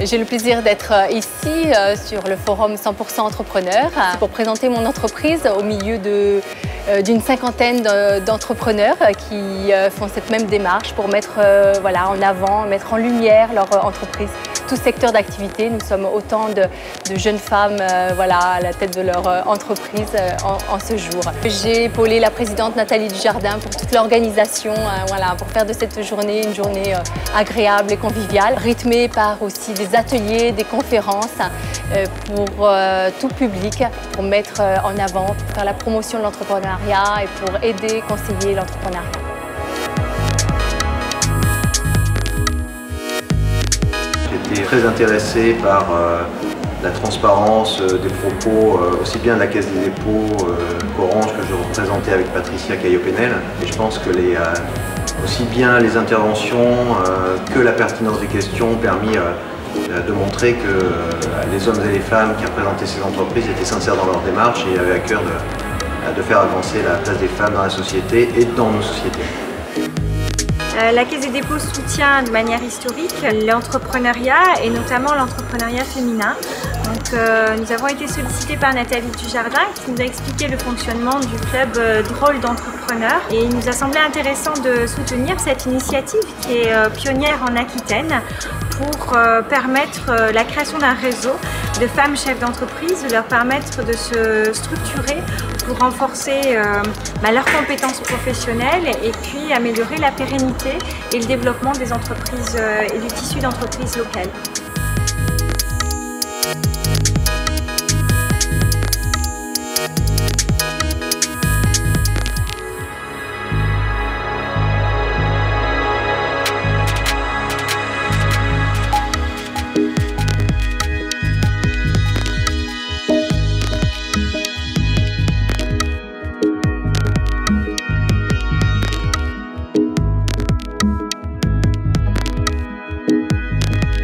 J'ai le plaisir d'être ici sur le forum 100% entrepreneur pour présenter mon entreprise au milieu d'une cinquantaine d'entrepreneurs qui font cette même démarche pour mettre en avant, mettre en lumière leur entreprise. Tout secteur d'activité, nous sommes autant de jeunes femmes à la tête de leur entreprise en ce jour. J'ai épaulé la présidente Nathalie Dujardin pour toute l'organisation, pour faire de cette journée une journée agréable et conviviale, rythmée par aussi des ateliers, des conférences pour tout public, pour mettre en avant, pour faire la promotion de l'entrepreneuriat et pour aider, conseiller l'entrepreneuriat. J'étais très intéressé par la transparence des propos, aussi bien de la Caisse des dépôts qu'Orange, que je représentais avec Patricia Caillot-Penel. Et je pense que aussi bien les interventions que la pertinence des questions ont permis de montrer que les hommes et les femmes qui représentaient ces entreprises étaient sincères dans leur démarche et avaient à cœur de faire avancer la place des femmes dans la société et dans nos sociétés. La Caisse des dépôts soutient de manière historique l'entrepreneuriat et notamment l'entrepreneuriat féminin. Donc, nous avons été sollicités par Nathalie Dujardin qui nous a expliqué le fonctionnement du club Drôle d'entrepreneurs. Et il nous a semblé intéressant de soutenir cette initiative qui est pionnière en Aquitaine pour permettre la création d'un réseau de femmes chefs d'entreprise, de leur permettre de se structurer pour renforcer leurs compétences professionnelles et puis améliorer la pérennité et le développement des entreprises et du tissu d'entreprises locales.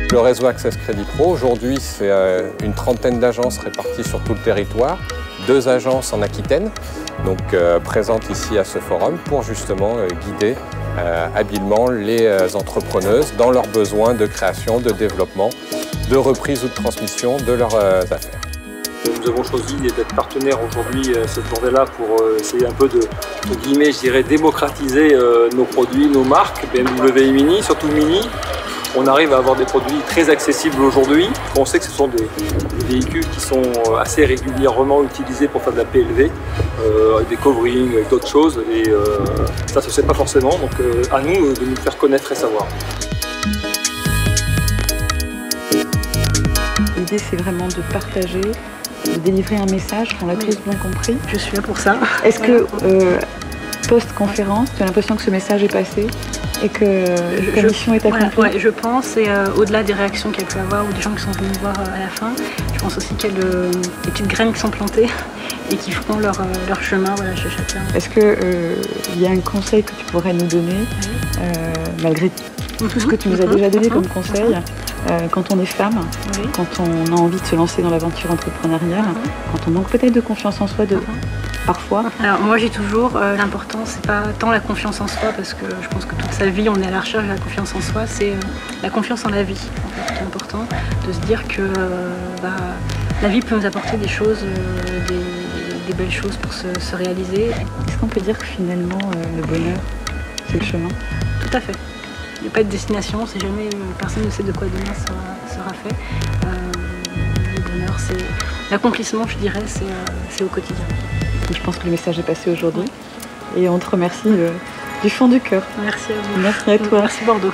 Le réseau Access Crédit Pro, aujourd'hui, c'est une trentaine d'agences réparties sur tout le territoire, 2 agences en Aquitaine, donc présentes ici à ce forum pour justement guider habilement les entrepreneuses dans leurs besoins de création, de développement, de reprise ou de transmission de leurs affaires. Nous avons choisi d'être partenaires aujourd'hui cette journée-là pour essayer un peu de guillemets, je dirais, démocratiser nos produits, nos marques, BMW et Mini, surtout Mini. On arrive à avoir des produits très accessibles aujourd'hui. On sait que ce sont des véhicules qui sont assez régulièrement utilisés pour faire de la PLV, avec des coverings, avec d'autres choses. Et ça se sait pas forcément, donc à nous de nous faire connaître et savoir. L'idée, c'est vraiment de partager, de délivrer un message, on l'a tous bien compris. Je suis là pour ça. Est-ce que, post-conférence, tu as l'impression que ce message est passé et que la mission est accomplie? Ouais, je pense, et au-delà des réactions qu'il y a pu avoir ou des gens qui sont venus voir à la fin, je pense aussi qu'il y a des petites graines qui sont plantées et qui feront leur chemin chez chacun. Est-ce qu'il y a un conseil que tu pourrais nous donner, malgré tout ce que tu nous as déjà donné comme conseil, quand on est femme, quand on a envie de se lancer dans l'aventure entrepreneuriale, quand on manque peut-être de confiance en soi parfois? Alors moi j'ai toujours, l'important c'est pas tant la confiance en soi, parce que je pense que toute sa vie on est à la recherche de la confiance en soi, c'est la confiance en la vie en fait, qui est important, de se dire que la vie peut nous apporter des choses, des belles choses pour se réaliser. Est-ce qu'on peut dire que finalement le bonheur c'est le chemin? Tout à fait. Il n'y a pas de destination, si jamais personne ne sait de quoi demain sera fait. Le bonheur, c'est l'accomplissement, je dirais, c'est au quotidien. Je pense que le message est passé aujourd'hui et on te remercie du fond du cœur. Merci à vous. Merci à toi. Merci Bordeaux.